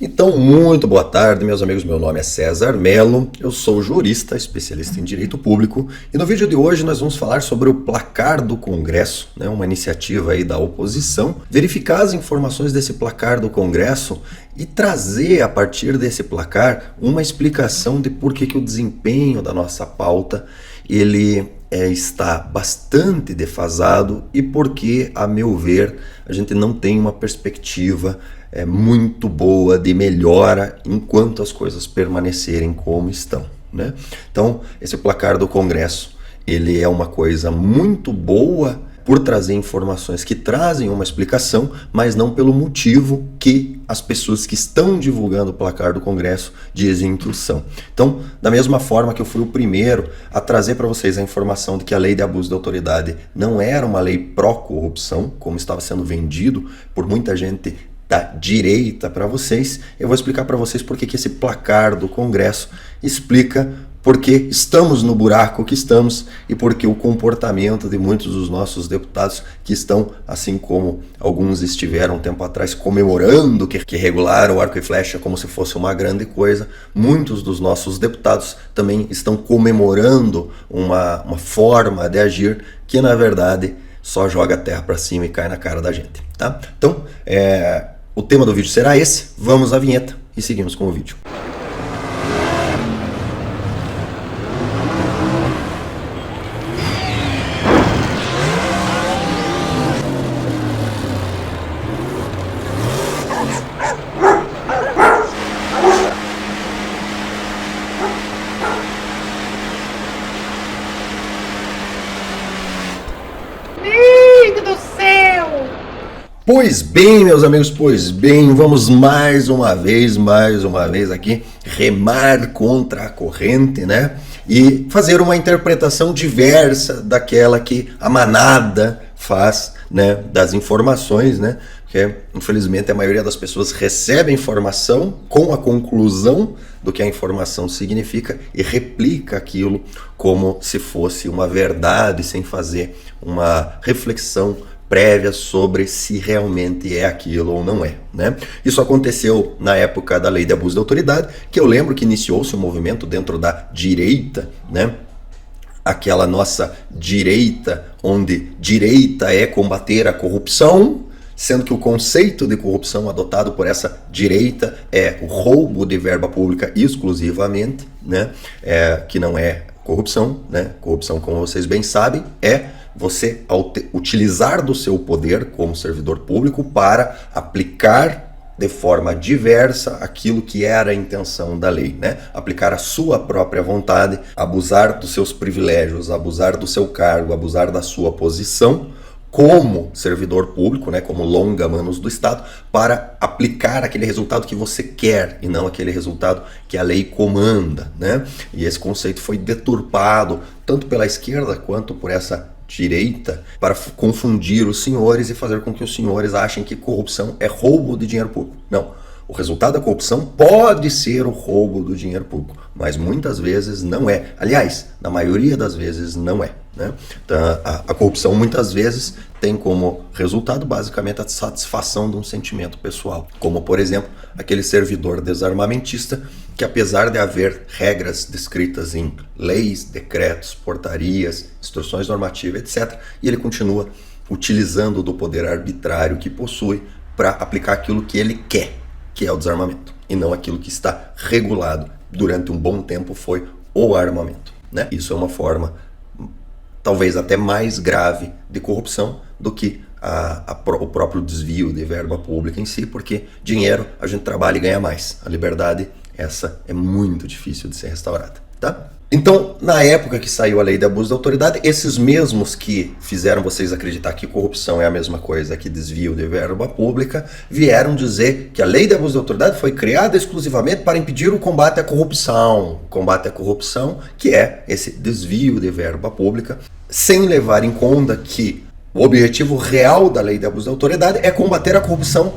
Então, muito boa tarde, meus amigos. Meu nome é César Mello, eu sou jurista, especialista em direito público, e no vídeo de hoje nós vamos falar sobre o placar do Congresso, uma iniciativa aí da oposição, verificar as informações desse placar do Congresso e trazer a partir desse placar uma explicação de por que o desempenho da nossa pauta ele está bastante defasado e porque, a meu ver, a gente não tem uma perspectiva muito boa de melhora enquanto as coisas permanecerem como estão, né? Então, esse placar do Congresso, ele é uma coisa muito boa por trazer informações que trazem uma explicação, mas não pelo motivo que as pessoas que estão divulgando o placar do Congresso dizem que são. Então, da mesma forma que eu fui o primeiro a trazer para vocês a informação de que a lei de abuso de autoridade não era uma lei pró-corrupção, como estava sendo vendido por muita gente da direita para vocês, eu vou explicar para vocês por que esse placar do Congresso explica por que estamos no buraco que estamos e por que o comportamento de muitos dos nossos deputados que estão, assim como alguns estiveram um tempo atrás comemorando que regularam o arco e flecha como se fosse uma grande coisa, muitos dos nossos deputados também estão comemorando uma forma de agir que na verdade só joga a terra para cima e cai na cara da gente, tá? Então, o tema do vídeo será esse, vamos à vinheta e seguimos com o vídeo. Pois bem, meus amigos, pois bem, vamos mais uma vez aqui remar contra a corrente, né? E fazer uma interpretação diversa daquela que a manada faz, né? Das informações, né? Porque, infelizmente, a maioria das pessoas recebe a informação com a conclusão do que a informação significa e replica aquilo como se fosse uma verdade, sem fazer uma reflexão prévia sobre se realmente é aquilo ou não é, né? Isso aconteceu na época da lei de abuso de autoridade, que eu lembro que iniciou-se um movimento dentro da direita, né? Aquela nossa direita, onde direita é combater a corrupção, sendo que o conceito de corrupção adotado por essa direita é o roubo de verba pública exclusivamente, né? Que não é corrupção, né? Corrupção, como vocês bem sabem, é você utilizar do seu poder como servidor público para aplicar de forma diversa aquilo que era a intenção da lei, né? Aplicar a sua própria vontade, abusar dos seus privilégios, abusar do seu cargo, abusar da sua posição como servidor público, né, como longa-manos do Estado, para aplicar aquele resultado que você quer e não aquele resultado que a lei comanda, né? E esse conceito foi deturpado tanto pela esquerda quanto por essa direita para confundir os senhores e fazer com que os senhores achem que corrupção é roubo de dinheiro público. Não. O resultado da corrupção pode ser o roubo do dinheiro público, mas muitas vezes não é. Aliás, na maioria das vezes não é, né? Então, a corrupção muitas vezes tem como resultado basicamente a satisfação de um sentimento pessoal, como por exemplo aquele servidor desarmamentista que, apesar de haver regras descritas em leis, decretos, portarias, instruções normativas, etc., e ele continua utilizando do poder arbitrário que possui para aplicar aquilo que ele quer, que é o desarmamento, e não aquilo que está regulado durante um bom tempo foi o armamento, né? Isso é uma forma talvez até mais grave de corrupção do que o próprio desvio de verba pública em si, porque dinheiro a gente trabalha e ganha mais. A liberdade, essa é muito difícil de ser restaurada, tá? Então, na época que saiu a lei de abuso de autoridade, esses mesmos que fizeram vocês acreditar que corrupção é a mesma coisa que desvio de verba pública, vieram dizer que a lei de abuso de autoridade foi criada exclusivamente para impedir o combate à corrupção. Combate à corrupção, que é esse desvio de verba pública, sem levar em conta que o objetivo real da lei de abuso de autoridade é combater a corrupção.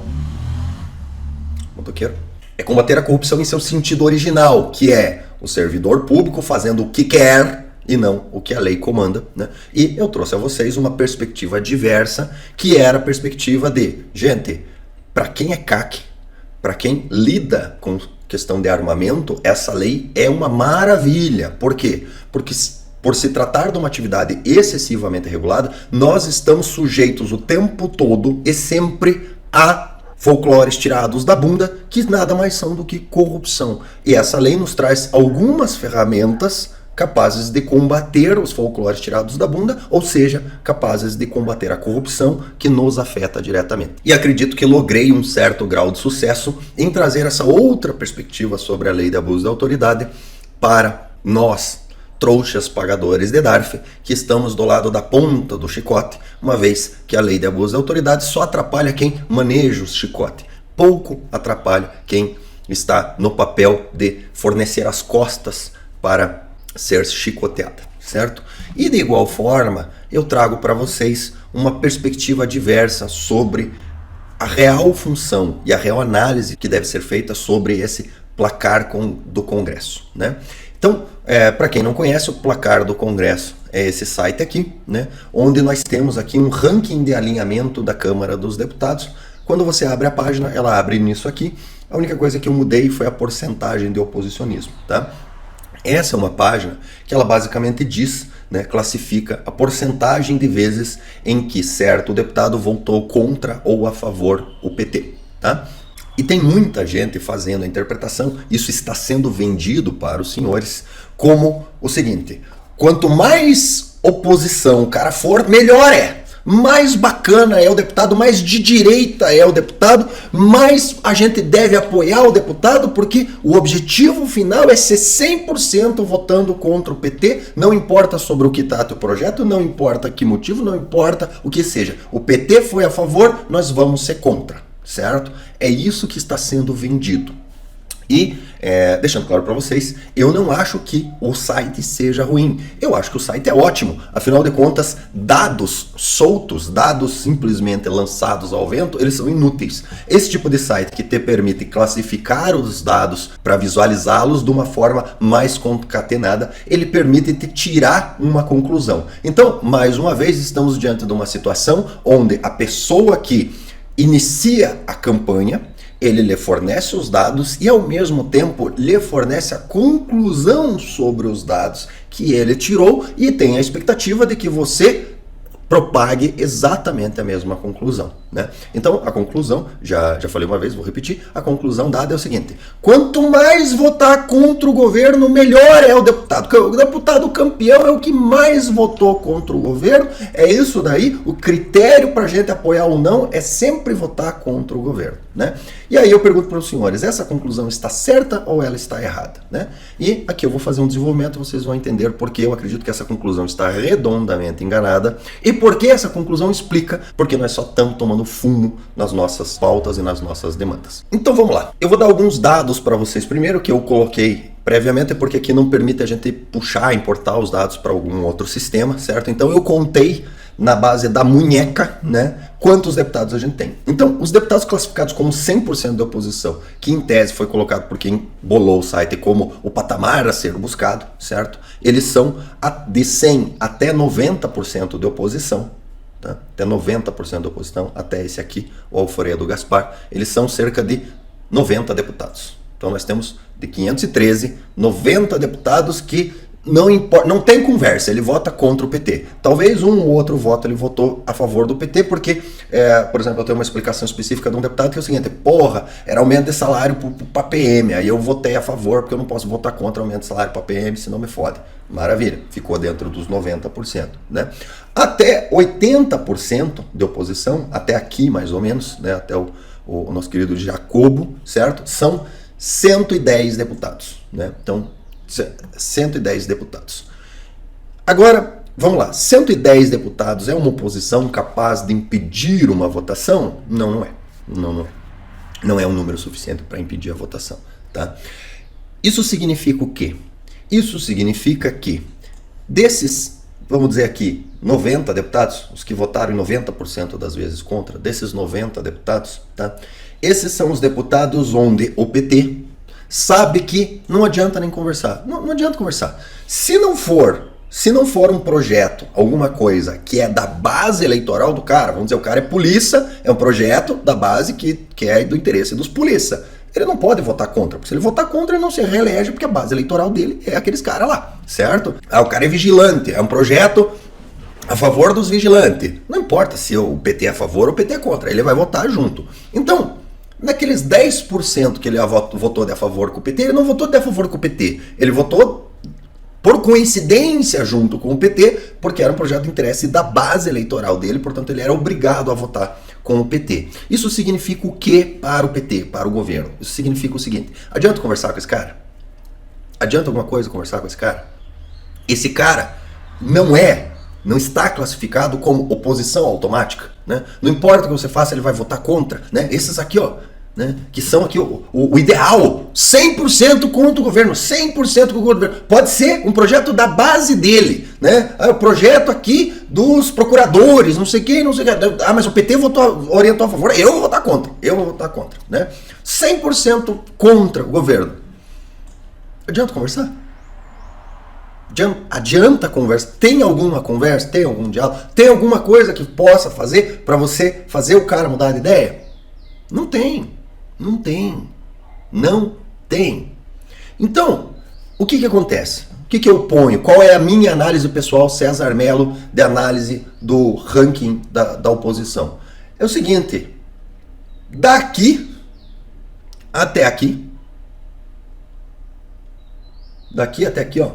Motoqueiro? É combater a corrupção em seu sentido original, que é o servidor público fazendo o que quer e não o que a lei comanda, né? E eu trouxe a vocês uma perspectiva diversa, que era a perspectiva de, gente, para quem é CAC, para quem lida com questão de armamento, essa lei é uma maravilha. Por quê? Porque por se tratar de uma atividade excessivamente regulada, nós estamos sujeitos o tempo todo e sempre a folclores tirados da bunda, que nada mais são do que corrupção. E essa lei nos traz algumas ferramentas capazes de combater os folclores tirados da bunda, ou seja, capazes de combater a corrupção que nos afeta diretamente. E acredito que logrei um certo grau de sucesso em trazer essa outra perspectiva sobre a lei de abuso de autoridade para nós, trouxas pagadores de DARF, que estamos do lado da ponta do chicote, uma vez que a lei de abuso de autoridade só atrapalha quem maneja o chicote, pouco atrapalha quem está no papel de fornecer as costas para ser chicoteada, certo? E de igual forma, eu trago para vocês uma perspectiva diversa sobre a real função e a real análise que deve ser feita sobre esse placar do Congresso, né? Então, para quem não conhece, o placar do Congresso é esse site aqui, né? Onde nós temos aqui um ranking de alinhamento da Câmara dos Deputados. Quando você abre a página, ela abre nisso aqui. A única coisa que eu mudei foi a porcentagem de oposicionismo, tá? Essa é uma página que ela basicamente diz, né, classifica a porcentagem de vezes em que certo deputado votou contra ou a favor o PT, tá? E tem muita gente fazendo a interpretação, isso está sendo vendido para os senhores como o seguinte: quanto mais oposição o cara for, melhor é. Mais bacana é o deputado, mais de direita é o deputado, mais a gente deve apoiar o deputado, porque o objetivo final é ser 100% votando contra o PT, não importa sobre o que trata o projeto, não importa que motivo, não importa o que seja. O PT foi a favor, nós vamos ser contra, certo? É isso que está sendo vendido. E, deixando claro para vocês, eu não acho que o site seja ruim. Eu acho que o site é ótimo. Afinal de contas, dados soltos, dados simplesmente lançados ao vento, eles são inúteis. Esse tipo de site que te permite classificar os dados para visualizá-los de uma forma mais concatenada, ele permite te tirar uma conclusão. Então, mais uma vez, estamos diante de uma situação onde a pessoa que inicia a campanha, ele lhe fornece os dados e, ao mesmo tempo, lhe fornece a conclusão sobre os dados que ele tirou e tem a expectativa de que você propague exatamente a mesma conclusão, né? Então, a conclusão, já falei uma vez, vou repetir, a conclusão dada é o seguinte: quanto mais votar contra o governo, melhor é o deputado. O deputado campeão é o que mais votou contra o governo, é isso daí, o critério para a gente apoiar ou não é sempre votar contra o governo, né? E aí eu pergunto para os senhores, essa conclusão está certa ou ela está errada, né? E aqui eu vou fazer um desenvolvimento, vocês vão entender porque eu acredito que essa conclusão está redondamente enganada e porque essa conclusão explica porque nós só estamos tomando fumo nas nossas pautas e nas nossas demandas. Então vamos lá. Eu vou dar alguns dados para vocês primeiro que eu coloquei previamente, porque aqui não permite a gente puxar, importar os dados para algum outro sistema, certo? Então eu contei na base da munheca, né, quantos deputados a gente tem. Então, os deputados classificados como 100% de oposição, que em tese foi colocado por quem bolou o site como o patamar a ser buscado, certo? Eles são de 100 até 90% de oposição, tá? Até 90% de oposição, até esse aqui, o Alfredo Gaspar, eles são cerca de 90 deputados. Então nós temos de 513, 90 deputados que não importa, não tem conversa, ele vota contra o PT. Talvez um ou outro voto ele votou a favor do PT, porque, por exemplo, eu tenho uma explicação específica de um deputado que é o seguinte: porra, era aumento de salário para PM, aí eu votei a favor, porque eu não posso votar contra aumento de salário para PM, senão me fode. Maravilha, ficou dentro dos 90%, né? Até 80% de oposição, até aqui mais ou menos, né? Até o nosso querido Jacobo, certo? São 110 deputados, né? Então, 110 deputados. Agora, vamos lá. 110 deputados é uma oposição capaz de impedir uma votação? Não, não é. Não é. Não é um número suficiente para impedir a votação, tá? Isso significa o quê? Isso significa que desses, vamos dizer aqui, 90 deputados, os que votaram 90% das vezes contra, desses 90 deputados, tá? Esses são os deputados onde o PT sabe que não adianta nem conversar. Não adianta conversar. Se não for um projeto, alguma coisa que é da base eleitoral do cara, vamos dizer, o cara é polícia, é um projeto da base que é do interesse dos polícia. ele não pode votar contra, porque se ele votar contra, ele não se reelege, porque a base eleitoral dele é aqueles caras lá, certo? Ah, o cara é vigilante, é um projeto a favor dos vigilantes. Não importa se o PT é a favor ou o PT é contra, ele vai votar junto. Então, naqueles 10% que ele votou de a favor com o PT, ele não votou de a favor com o PT, ele votou por coincidência junto com o PT, porque era um projeto de interesse da base eleitoral dele, portanto ele era obrigado a votar com o PT. Isso significa o que para o PT, para o governo? Isso significa o seguinte: adianta conversar com esse cara? Adianta alguma coisa conversar com esse cara? Esse cara não está classificado como oposição automática, né? Não importa o que você faça, ele vai votar contra, né? Esses aqui, ó, né, que são aqui o ideal, 100% contra o governo, 100% contra o governo. Pode ser um projeto da base dele, né? O projeto aqui dos procuradores, não sei quem, não sei quem. Ah, mas o PT orientou a favor, eu vou votar contra, né? 100% contra o governo. Adianta conversar? Adianta conversa? Tem alguma conversa? Tem algum diálogo? Tem alguma coisa que possa fazer para você fazer o cara mudar de ideia? Não tem. Então, o que acontece? O que eu ponho? Qual é a minha análise pessoal, César Mello, de análise do ranking da oposição? É o seguinte: daqui até aqui, ó,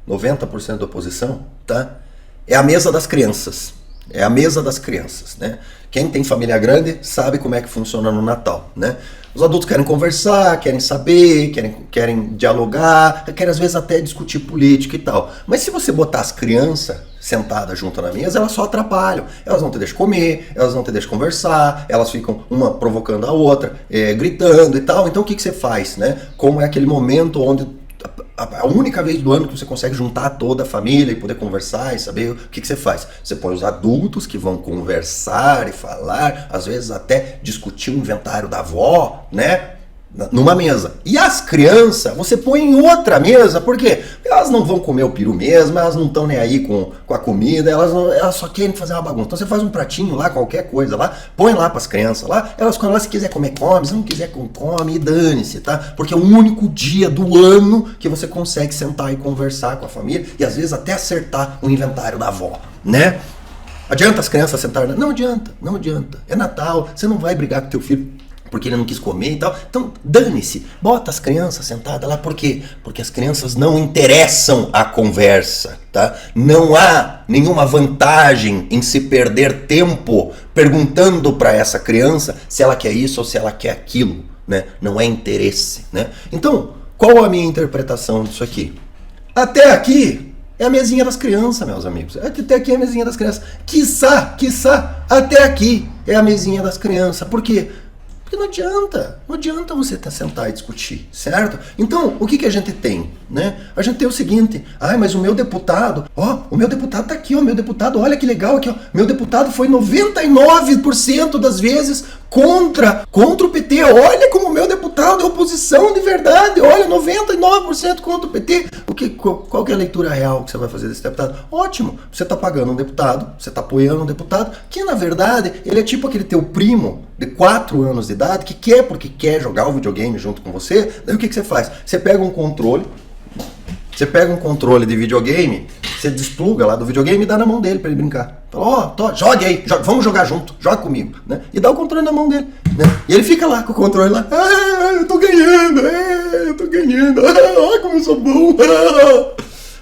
90% da oposição, tá? É a mesa das crianças. É a mesa das crianças, né? Quem tem família grande sabe como é que funciona no Natal, né? Os adultos querem conversar, querem saber, querem dialogar, querem às vezes até discutir política e tal. Mas se você botar as crianças sentadas junto na mesa, elas só atrapalham. Elas não te deixam comer, elas não te deixam conversar, elas ficam uma provocando a outra, gritando e tal. Então o que você faz, né? Como é aquele momento onde a única vez do ano que você consegue juntar toda a família e poder conversar e saber o que você faz. Você põe os adultos que vão conversar e falar, às vezes até discutir o inventário da avó, né? Numa mesa. E as crianças, você põe em outra mesa, por quê? Elas não vão comer o peru mesmo, elas não estão nem aí com a comida, elas só querem fazer uma bagunça. Então você faz um pratinho lá, qualquer coisa lá, põe lá para as crianças lá, quando elas se quiser comer, come, se não quiser, come e dane-se, tá? Porque é o único dia do ano que você consegue sentar e conversar com a família e às vezes até acertar o inventário da avó, né? Adianta as crianças sentarem? Não adianta. É Natal, você não vai brigar com teu filho porque ele não quis comer e tal. Então, dane-se. Bota as crianças sentadas lá. Por quê? Porque as crianças não interessam a conversa, tá? Não há nenhuma vantagem em se perder tempo perguntando para essa criança se ela quer isso ou se ela quer aquilo, né? Não é interesse, né? Então, qual a minha interpretação disso aqui? Até aqui é a mesinha das crianças, meus amigos. Até aqui é a mesinha das crianças. Quiçá, até aqui é a mesinha das crianças. Por quê? Porque não adianta você sentar e discutir, certo? Então, o que a gente tem, né? A gente tem o seguinte: mas o meu deputado tá aqui, ó, meu deputado, olha que legal aqui, ó, meu deputado foi 99% das vezes contra o PT, olha como o meu deputado é oposição de verdade, olha, 99% contra o PT. Qual que é a leitura real que você vai fazer desse deputado? Ótimo, você tá pagando um deputado, você tá apoiando um deputado, que na verdade, ele é tipo aquele teu primo de 4 anos de idade, que quer porque quer jogar o videogame junto com você. Daí o que você faz? Você pega um controle de videogame, você despluga lá do videogame e dá na mão dele pra ele brincar. Fala, jogue aí, vamos jogar junto, joga comigo, né? E dá o controle na mão dele, né? E ele fica lá com o controle lá, eu tô ganhando, como eu sou bom.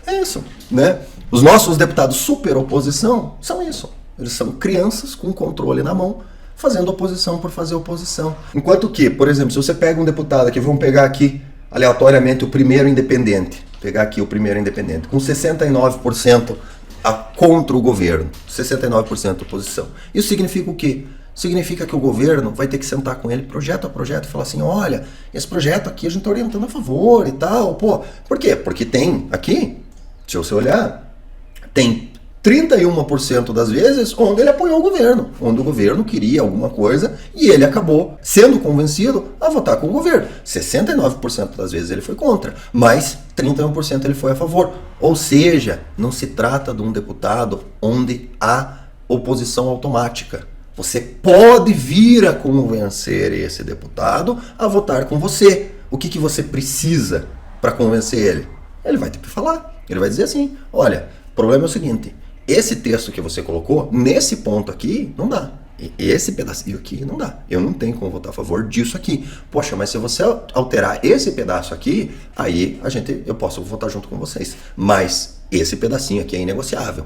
É isso, né? Os nossos deputados super oposição são isso. Eles são crianças com controle na mão, fazendo oposição por fazer oposição. Enquanto que, por exemplo, se você pega um deputado aqui, vamos pegar aqui aleatoriamente o primeiro independente, com 69% contra o governo, 69% oposição. Isso significa o quê? Significa que o governo vai ter que sentar com ele projeto a projeto e falar assim, olha, esse projeto aqui a gente está orientando a favor e tal, pô. Por quê? Porque tem aqui, se você olhar, tem 31% das vezes onde ele apoiou o governo, onde o governo queria alguma coisa e ele acabou sendo convencido a votar com o governo. 69% das vezes ele foi contra, mas 31% ele foi a favor. Ou seja, não se trata de um deputado onde há oposição automática. Você pode vir a convencer esse deputado a votar com você. O que você precisa para convencer ele? Ele vai ter que falar. Ele vai dizer assim, olha, o problema é o seguinte, esse texto que você colocou, nesse ponto aqui, não dá. Esse pedacinho aqui não dá. Eu não tenho como votar a favor disso aqui. Poxa, mas se você alterar esse pedaço aqui, aí eu posso votar junto com vocês. Mas esse pedacinho aqui é inegociável.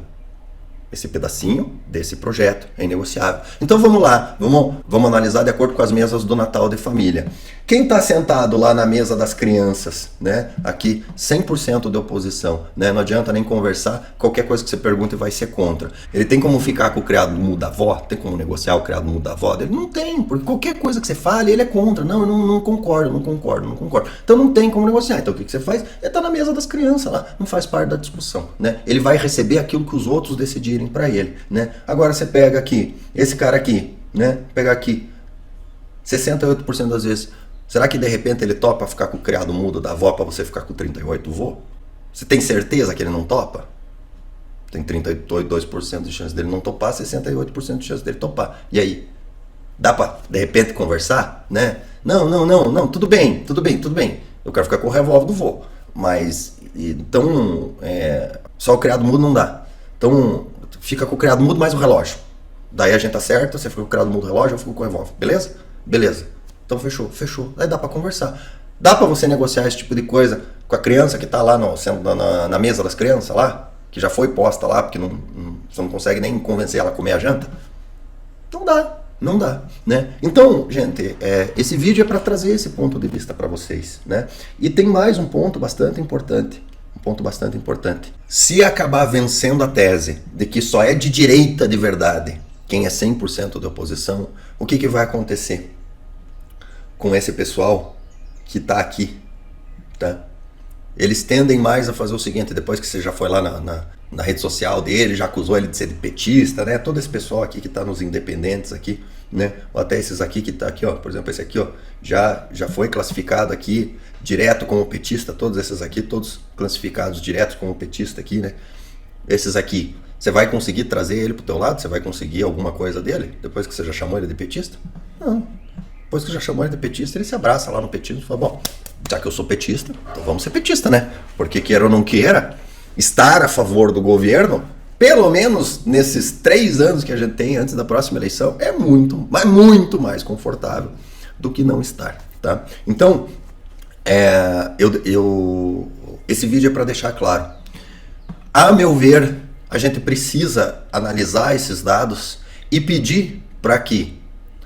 Esse pedacinho desse projeto é inegociável. Então vamos lá, vamos analisar de acordo com as mesas do Natal de família. Quem está sentado lá na mesa das crianças, né? Aqui 100% de oposição, né? Não adianta nem conversar, qualquer coisa que você pergunte vai ser contra. Ele tem como ficar com o criado mudo da avó? Tem como negociar o criado mudo da avó? Ele não tem, porque qualquer coisa que você fale, ele é contra. Não, eu não concordo. Então não tem como negociar. Então o que você faz? Ele está na mesa das crianças lá, não faz parte da discussão, né? Ele vai receber aquilo que os outros decidirem para ele, né? Agora você pega aqui, esse cara aqui, né? Pega aqui, 68% das vezes. Será que de repente ele topa ficar com o criado mudo da avó para você ficar com 38 do vô? Você tem certeza que ele não topa? Tem 32% de chance dele não topar, 68% de chance dele topar. E aí? Dá para de repente conversar, né? Não, tudo bem. Eu quero ficar com o revólver do vô. Mas então só o criado mudo não dá. Então fica com o criado mudo mais o relógio. Daí a gente acerta, você fica com o criado mudo do relógio, eu fico com o revólver. Beleza? Então fechou. Aí dá pra conversar. Dá pra você negociar esse tipo de coisa com a criança que tá lá na mesa das crianças lá, que já foi posta lá, porque você não consegue nem convencer ela a comer a janta? Então não dá, né? Então, gente, esse vídeo é para trazer esse ponto de vista para vocês, né? E tem mais um ponto bastante importante. Se acabar vencendo a tese de que só é de direita de verdade quem é 100% de oposição, o que vai acontecer com esse pessoal que está aqui, tá? Eles tendem mais a fazer o seguinte, depois que você já foi lá na rede social dele, já acusou ele de ser petista, né? Todo esse pessoal aqui que está nos independentes aqui, né? Ou até esses aqui que está aqui, ó, por exemplo, esse aqui, ó, já foi classificado aqui direto como petista, todos esses aqui, todos classificados direto como petista aqui, né? Esses aqui, você vai conseguir trazer ele pro teu lado? Você vai conseguir alguma coisa dele? Depois que você já chamou ele de petista? Não. Depois que já chamou ele de petista, ele se abraça lá no petismo e fala, bom, já que eu sou petista, então vamos ser petista, né? Porque queira ou não queira, estar a favor do governo, pelo menos nesses 3 anos que a gente tem antes da próxima eleição, é muito mais confortável do que não estar, tá? Então, esse vídeo é para deixar claro. A meu ver, a gente precisa analisar esses dados e pedir para que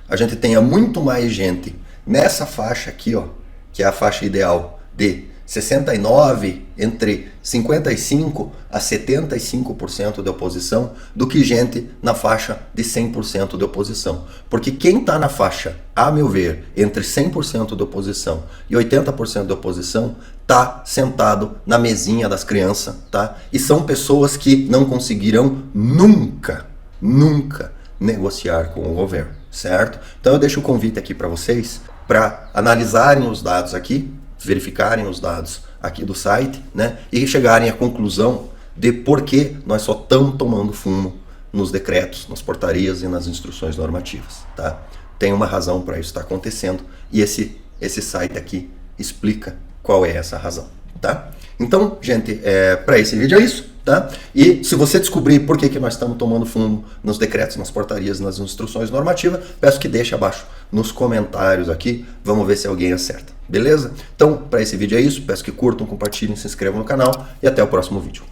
a gente tenha muito mais gente nessa faixa aqui, ó, que é a faixa ideal de 69, entre 55% a 75% de oposição, do que gente na faixa de 100% de oposição. Porque quem está na faixa, a meu ver, entre 100% de oposição e 80% de oposição, está sentado na mesinha das crianças, tá? E são pessoas que não conseguirão nunca negociar com o governo, certo? Então eu deixo o convite aqui para vocês, para analisarem os dados aqui, verificarem os dados aqui do site, né? E chegarem à conclusão de por que nós só estamos tomando fumo nos decretos, nas portarias e nas instruções normativas, tá? Tem uma razão para isso estar acontecendo e esse site aqui explica qual é essa razão, tá? Então, gente, para esse vídeo é isso, tá? E se você descobrir por que nós estamos tomando fumo nos decretos, nas portarias, nas instruções normativas, peço que deixe abaixo nos comentários aqui, vamos ver se alguém acerta, beleza? Então, para esse vídeo é isso, peço que curtam, compartilhem, se inscrevam no canal e até o próximo vídeo.